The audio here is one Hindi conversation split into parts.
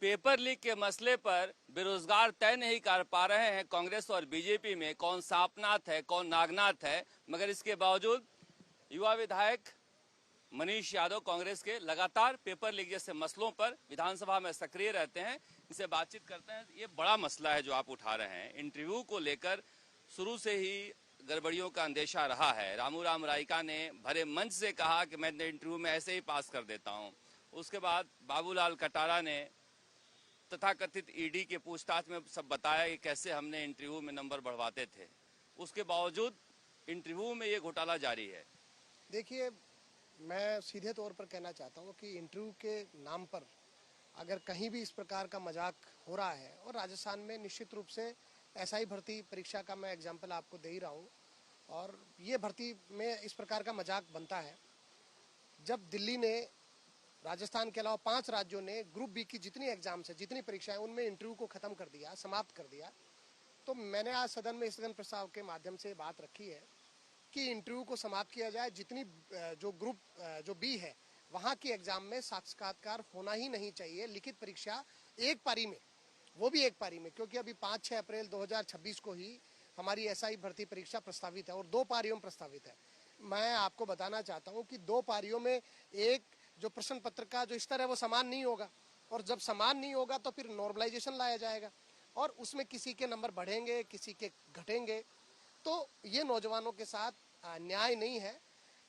पेपर लीक के मसले पर बेरोजगार तय नहीं कर पा रहे हैं कांग्रेस और बीजेपी में कौन सांपनाथ है कौन नागनाथ है, मगर इसके बावजूद युवा विधायक मनीष यादव कांग्रेस के लगातार पेपर लीक जैसे मसलों पर विधानसभा में सक्रिय रहते हैं। इनसे बातचीत करते हैं। ये बड़ा मसला है जो आप उठा रहे हैं। इंटरव्यू को लेकर शुरू से ही गड़बड़ियों का अंदेशा रहा है। रामू रायका ने भरे मंच से कहा कि मैं इंटरव्यू में ऐसे ही पास कर देता हूं। उसके बाद बाबूलाल कटारा ने तथाकथित ईडी के पूछताछ में सब बताया कि कैसे हमने इंटरव्यू में नंबर बढ़वाते थे। उसके बावजूद इंटरव्यू में ये घोटाला जारी है। देखिए, मैं सीधे तौर पर कहना चाहता हूँ कि इंटरव्यू के नाम पर अगर कहीं भी इस प्रकार का मजाक हो रहा है, और राजस्थान में निश्चित रूप से एसआई भर्ती परीक्षा का मैं एग्जाम्पल आपको दे ही रहा हूँ, और ये भर्ती में इस प्रकार का मजाक बनता है। जब दिल्ली ने, राजस्थान के अलावा 5 राज्यों ने ग्रुप बी की जितनी एग्जाम्स है, जितनी परीक्षाएं, उनमें इंटरव्यू को खत्म कर दिया, समाप्त कर दिया। तो मैंने आज सदन में स्थगन प्रस्ताव के माध्यम से बात रखी है कि इंटरव्यू को समाप्त किया जाए। जितनी जो ग्रुप जो बी है वहाँ की एग्जाम में साक्षात्कार होना ही नहीं चाहिए। लिखित परीक्षा एक पारी में, वो भी एक पारी में, क्योंकि अभी 5-6 अप्रैल 2026 को ही हमारी एसआई भर्ती परीक्षा प्रस्तावित है और 2 पारियों में प्रस्तावित है। मैं आपको बताना चाहता हूँ कि 2 पारियों में एक जो प्रश्न पत्र का जो स्तर है वो समान नहीं होगा, और जब समान नहीं होगा तो फिर नॉर्मलाइजेशन लाया जाएगा और उसमें किसी के नंबर बढ़ेंगे, किसी के घटेंगे। तो ये नौजवानों के साथ न्याय नहीं है।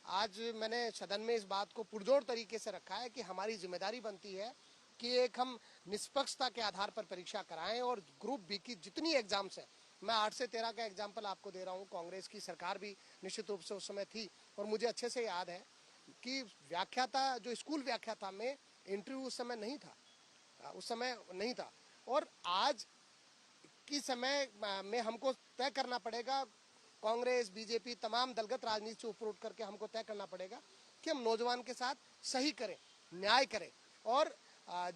आज मैंने सदन में इस बात को पुरजोर तरीके से रखा है कि हमारी जिम्मेदारी बनती है कि एक हम निष्पक्षता के आधार पर परीक्षा कराएं, और ग्रुप बी की जितनी एग्जाम्स हैं, मैं 8 से 13 का एग्जाम्पल आपको दे रहा हूं। कांग्रेस की सरकार भी निश्चित रूप से उस समय थी, और मुझे अच्छे से याद है कि व्याख्याता, जो स्कूल व्याख्याता में इंटरव्यू उस समय नहीं था, और आज की समय में हमको तय करना पड़ेगा, कांग्रेस, बीजेपी, तमाम दलगत राजनीति से ऊपर उठ करके हमको तय करना पड़ेगा कि हम नौजवान के साथ सही करें, न्याय करें। और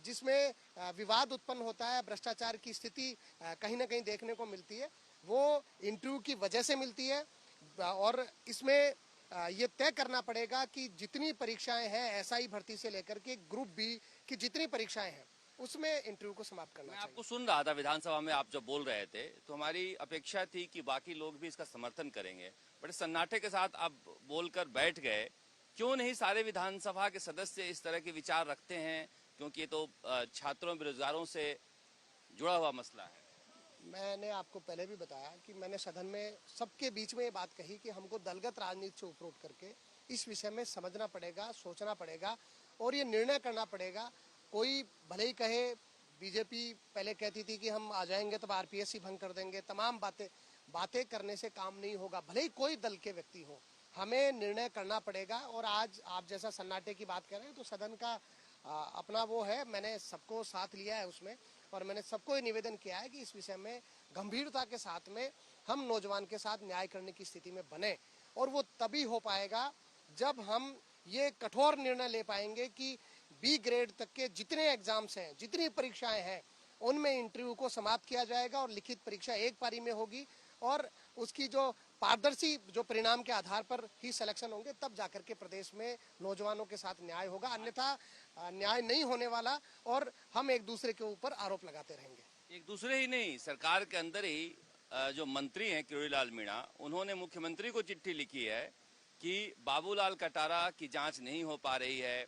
जिसमें विवाद उत्पन्न होता है, भ्रष्टाचार की स्थिति कहीं ना कहीं देखने को मिलती है, वो इंटरव्यू की वजह से मिलती है। और इसमें ये तय करना पड़ेगा कि जितनी परीक्षाएं हैं एसआई भर्ती से लेकर के ग्रुप बी की जितनी परीक्षाएं हैं, उसमें इंटरव्यू को समाप्त करना चाहिए। मैं आपको सुन रहा था विधानसभा में, आप जब बोल रहे थे तो हमारी अपेक्षा थी कि बाकी लोग भी इसका समर्थन करेंगे, बड़े सन्नाटे के साथ आप बोलकर बैठ गए। क्यों नहीं सारे विधानसभा के सदस्य इस तरह के विचार रखते हैं? क्योंकि ये तो छात्रों, बेरोजगारों से जुड़ा हुआ मसला है। मैंने आपको पहले भी बताया कि मैंने सदन में सबके बीच में ये बात कही कि हमको दलगत राजनीति से ऊपर उठ करके इस विषय में समझना पड़ेगा, सोचना पड़ेगा और ये निर्णय करना पड़ेगा। कोई भले ही कहे, बीजेपी पहले कहती थी कि हम आ जाएंगे तब आरपीएससी भंग कर देंगे, तमाम बातें करने से काम नहीं होगा, भले ही कोई दल के व्यक्ति हो, हमें निर्णय करना पड़ेगा। और आज आप जैसा सन्नाटे की बात कर रहे हैं, तो सदन का अपना वो है, मैंने सबको साथ लिया है उसमें, और मैंने सबको ये निवेदन किया है कि इस विषय में गंभीरता के साथ में हम नौजवान के साथ न्याय करने की स्थिति में बने। और वो तभी हो पाएगा जब हम ये कठोर निर्णय ले पाएंगे कि बी ग्रेड तक के जितने एग्जाम्स हैं, जितनी परीक्षाएं हैं, उनमें इंटरव्यू को समाप्त किया जाएगा और लिखित परीक्षा एक पारी में होगी, और उसकी जो पारदर्शी जो परिणाम के आधार पर ही सिलेक्शन होंगे, तब जाकर के प्रदेश में नौजवानों के साथ न्याय होगा। अन्यथा न्याय नहीं होने वाला और हम एक दूसरे के ऊपर आरोप लगाते रहेंगे। एक दूसरे ही नहीं, सरकार के अंदर ही जो मंत्री हैं किरोड़ीलाल मीणा, उन्होंने मुख्यमंत्री को चिट्ठी लिखी है कि बाबूलाल कटारा की जांच नहीं हो पा रही है,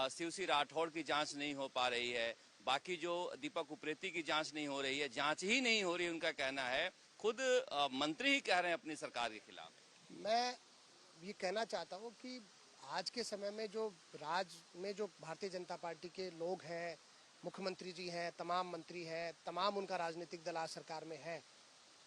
शिवसी राठौड़ की जांच नहीं हो पा रही है, बाकी जो दीपक उप्रेती की जांच नहीं हो रही है, जांच ही नहीं हो रही, उनका कहना है। खुद मंत्री ही कह रहे हैं अपनी सरकार के खिलाफ। मैं ये कहना चाहता हूँ कि आज के समय में जो राज्य में जो भारतीय जनता पार्टी के लोग हैं, मुख्यमंत्री जी हैं, तमाम मंत्री हैं, तमाम उनका राजनीतिक दल आज सरकार में है,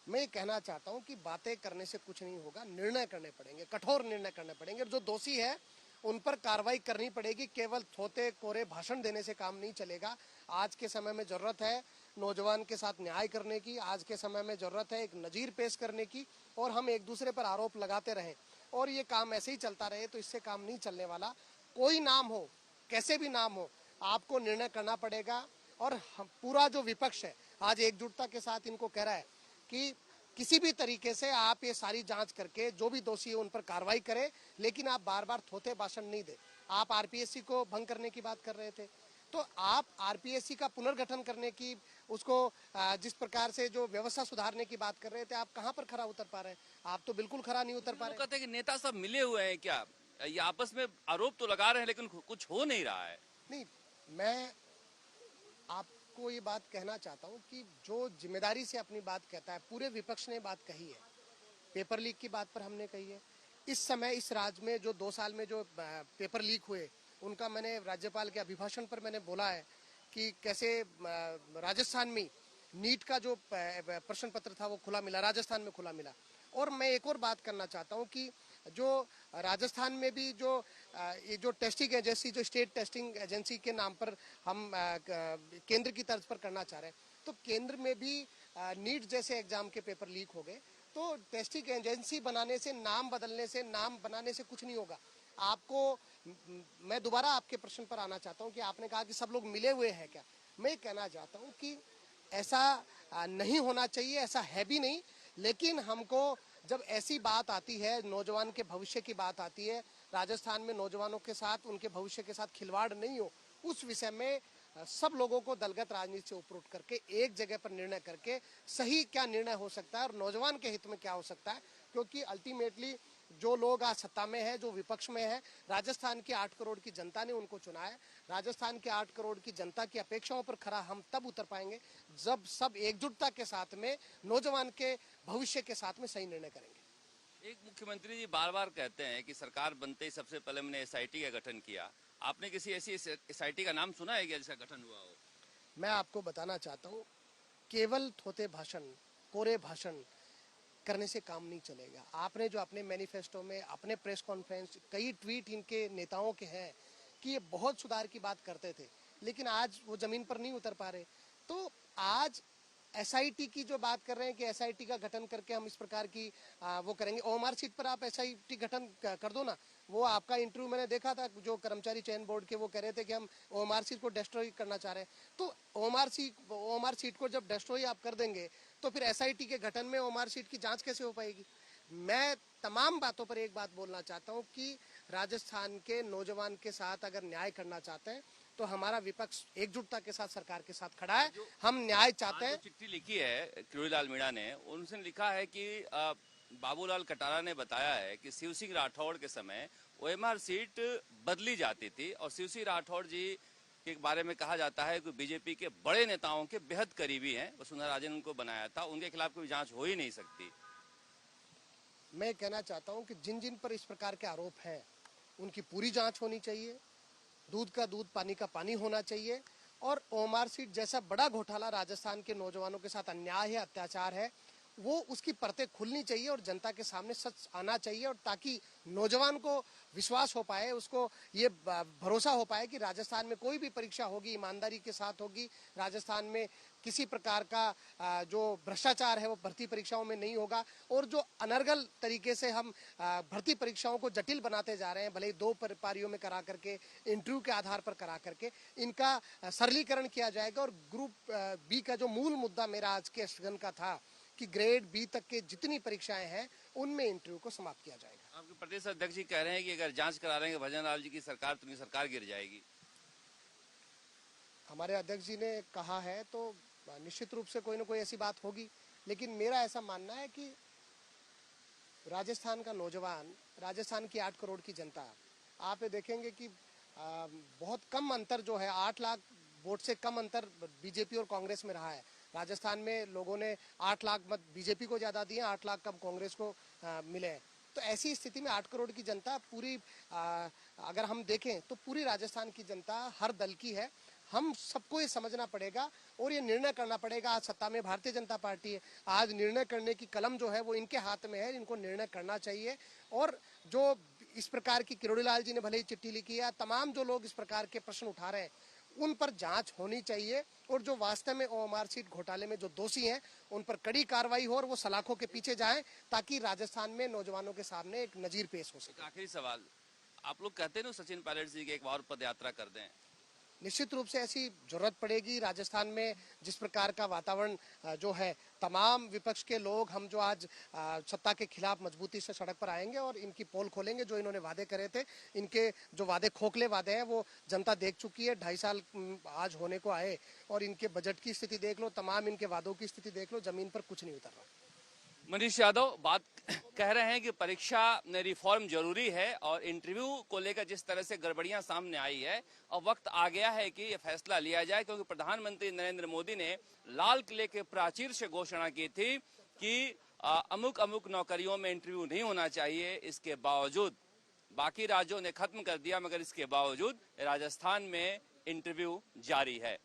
मैं ये कहना चाहता हूँ कि बातें करने से कुछ नहीं होगा, निर्णय करने पड़ेंगे, कठोर निर्णय करने पड़ेंगे। जो दोषी है उन पर कार्रवाई करनी पड़ेगी। केवल थोते कोरे भाषण देने से काम नहीं चलेगा। आज के समय में जरूरत है नौजवान के साथ न्याय करने की, आज के समय में जरूरत है एक नजीर पेश करने की, और हम एक दूसरे पर आरोप लगाते रहें और ये काम ऐसे ही चलता रहे तो इससे काम नहीं चलने वाला। कोई नाम हो, कैसे भी नाम हो, आपको निर्णय करना पड़ेगा। और पूरा जो विपक्ष है आज एकजुटता के साथ इनको कह रहा है कि किसी भी तरीके से आप ये सारी जांच करके जो भी दोषी है उन पर कार्रवाई करें, लेकिन आप बार बार थोथे भाषण नहीं दे। आप आरपीएससी को भंग करने की बात कर रहे थे, तो आप आरपीएससी का पुनर्गठन करने की, उसको जिस प्रकार से जो व्यवस्था सुधारने की बात कर रहे थे, आप कहां पर खरा उतर पा रहे हैं? आप तो बिल्कुल खरा नहीं उतर पा लोग रहे। कहते हैं कि नेता सब मिले हुए हैं क्या? ये आपस में आरोप तो लगा रहे हैं लेकिन कुछ हो नहीं रहा है। नहीं, मैं आपको ये बात कहना चाहता हूं कि जो जिम्मेदारी से अपनी बात कहता है, पूरे विपक्ष ने बात कही है। पेपर लीक की बात पर हमने कही है। इस समय इस राज्य में जो 2 साल में जो पेपर लीक हुए, उनका मैंने राज्यपाल के अभिभाषण पर मैंने बोला है कि कैसे राजस्थान में नीट का जो प्रश्न पत्र था वो खुला मिला, राजस्थान में खुला मिला। और मैं एक और बात करना चाहता हूं कि जो राजस्थान में भी जो ये जो टेस्टिंग एजेंसी, जो स्टेट टेस्टिंग एजेंसी के नाम पर हम केंद्र की तर्ज पर करना चाह रहे हैं, तो केंद्र में भी नीट जैसे एग्जाम के पेपर लीक हो गए। तो टेस्टिंग एजेंसी बनाने से, नाम बदलने से, नाम बनाने से कुछ नहीं होगा। आपको, मैं दोबारा आपके प्रश्न पर आना चाहता हूं कि आपने कहा कि सब लोग मिले हुए हैं क्या? मैं कहना चाहता हूं कि ऐसा नहीं होना चाहिए, ऐसा है भी नहीं। लेकिन हमको जब ऐसी बात आती है, नौजवान के भविष्य की बात आती है, राजस्थान में नौजवानों के साथ, उनके भविष्य के साथ खिलवाड़ नहीं हो, उस विषय में सब लोगों को दलगत राजनीति से ऊपर उठ करके एक जगह पर निर्णय करके सही क्या निर्णय हो सकता है और नौजवान के हित में क्या हो सकता है। क्योंकि अल्टीमेटली जो लोग आज सत्ता में है, जो विपक्ष में है, राजस्थान की 8 करोड़ की जनता ने उनको चुना है। राजस्थान के 8 करोड़ की जनता की अपेक्षाओं पर खरा हम तब उतर पाएंगे जब सब एकजुटता के साथ में नौजवान के भविष्य के साथ में सही निर्णय करेंगे। एक मुख्यमंत्री जी बार बार कहते हैं कि सरकार बनते ही सबसे पहले मैंने एसआईटी का गठन किया। आपने किसी ऐसी एसआईटी का नाम सुना है क्या जिसका गठन हुआ हो? मैं आपको बताना चाहता हूँ, केवल थोथे भाषण, कोरे भाषण करने से काम नहीं चलेगा। आपने जो अपने मैनिफेस्टो में, अपने प्रेस कॉन्फ्रेंस, कई ट्वीट इनके नेताओं के हैं कि ये बहुत सुधार की बात करते थे, लेकिन आज वो जमीन पर नहीं उतर पा रहे। तो आज एसआईटी की जो बात कर रहे हैं कि एसआईटी का गठन करके हम इस प्रकार की वो करेंगे, ओएमआर सीट पर आप एसआईटी गठन कर दो ना। वो आपका इंटरव्यू मैंने देखा था, जो कर्मचारी चयन बोर्ड के वो कह रहे थे कि हम ओएमआर सीट को डिस्ट्रॉय करना चाह रहे हैं। तो ओएमआर सीट को जब डिस्ट्रॉय आप कर देंगे तो फिर एसआईटी के गठन में ओएमआर सीट की जांच कैसे हो पाएगी? मैं तमाम बातों पर एक बात बोलना चाहता हूं कि राजस्थान के नौजवान के साथ अगर न्याय करना चाहते हैं तो हमारा विपक्ष एकजुटता के साथ सरकार के साथ खड़ा है। हम न्याय चाहते हैं। चिट्ठी लिखी है किरोड़ीलाल मीणा ने, उनसे लिखा है कि बाबूलाल कटारा ने बताया है कि शिव सिंह राठौड़ के समय ओएमआर सीट बदली जाती थी और शिव सिंह राठौड़ जी के बारे में कहा जाता है कि बीजेपी के बड़े नेताओं के बेहद करीबी हैं। वसुंधरा राजे ने उनको बनाया था, उनके खिलाफ कोई जांच हो ही नहीं सकती। मैं कहना चाहता हूं कि जिन जिन पर इस प्रकार के आरोप हैं उनकी पूरी जांच होनी चाहिए, दूध का दूध, पानी का पानी होना चाहिए। और ओएमआर सीट जैसा बड़ा घोटाला राजस्थान के नौजवानों के साथ अन्याय है, अत्याचार है, वो उसकी परतें खुलनी चाहिए और जनता के सामने सच आना चाहिए, और ताकि नौजवान को विश्वास हो पाए, उसको ये भरोसा हो पाए कि राजस्थान में कोई भी परीक्षा होगी ईमानदारी के साथ होगी। राजस्थान में किसी प्रकार का जो भ्रष्टाचार है वो भर्ती परीक्षाओं में नहीं होगा। और जो अनर्गल तरीके से हम भर्ती परीक्षाओं को जटिल बनाते जा रहे हैं, भले ही 2 पारियों में करा करके, इंटरव्यू के आधार पर करा करके, इनका सरलीकरण किया जाएगा। और ग्रुप बी का जो मूल मुद्दा मेरा आज के स्थगन का था कि ग्रेड बी तक के जितनी परीक्षाएं हैं उनमें इंटरव्यू को समाप्त किया जाएगा। आपके प्रदेश अध्यक्ष जी कह रहे हैं कि अगर जांच करा रहे हैं भजन लाल जी की सरकार तो उनकी सरकार गिर जाएगी। हमारे अध्यक्ष जी ने कहा है तो निश्चित रूप से कोई ना कोई ऐसी बात होगी, लेकिन मेरा ऐसा मानना है कि राजस्थान का नौजवान, राजस्थान की 8 करोड़ की जनता, आप ये देखेंगे कि बहुत कम अंतर जो है, 8 लाख वोट से कम अंतर बीजेपी और कांग्रेस में रहा है। राजस्थान में लोगों ने 8 लाख मत बीजेपी को ज्यादा दिए, 8 लाख कम कांग्रेस को मिले हैं। तो ऐसी स्थिति में 8 करोड़ की जनता पूरी, अगर हम देखें तो पूरी राजस्थान की जनता हर दल की है। हम सबको ये समझना पड़ेगा और ये निर्णय करना पड़ेगा। आज सत्ता में भारतीय जनता पार्टी है, आज निर्णय करने की कलम जो है वो इनके हाथ में है, इनको निर्णय करना चाहिए। और जो इस प्रकार की, किरोड़ीलाल जी ने भले ही चिट्ठी लिखी है, तमाम जो लोग इस प्रकार के प्रश्न उठा रहे हैं उन पर जांच होनी चाहिए। और जो वास्तव में ओएमआर सीट घोटाले में जो दोषी हैं उन पर कड़ी कार्रवाई हो और वो सलाखों के पीछे जाएं, ताकि राजस्थान में नौजवानों के सामने एक नजीर पेश हो सके। आखिरी सवाल, आप लोग कहते हैं ना सचिन पायलट जी की एक बार पद यात्रा कर दें, निश्चित रूप से ऐसी जरूरत पड़ेगी। राजस्थान में जिस प्रकार का वातावरण जो है, तमाम विपक्ष के लोग हम जो आज सत्ता के खिलाफ मजबूती से सड़क पर आएंगे और इनकी पोल खोलेंगे। जो इन्होंने वादे करे थे, इनके जो वादे खोखले वादे हैं वो जनता देख चुकी है। 2.5 साल आज होने को आए और इनके बजट की स्थिति देख लो, तमाम इनके वादों की स्थिति देख लो, जमीन पर कुछ नहीं उतर रहा। मनीष यादव बात कह रहे हैं कि परीक्षा रिफॉर्म जरूरी है और इंटरव्यू को लेकर जिस तरह से गड़बड़ियां सामने आई है, अब वक्त आ गया है कि यह फैसला लिया जाए, क्योंकि प्रधानमंत्री नरेंद्र मोदी ने लाल किले के प्राचीर से घोषणा की थी कि अमुक अमुक नौकरियों में इंटरव्यू नहीं होना चाहिए। इसके बावजूद बाकी राज्यों ने खत्म कर दिया, मगर इसके बावजूद राजस्थान में इंटरव्यू जारी है।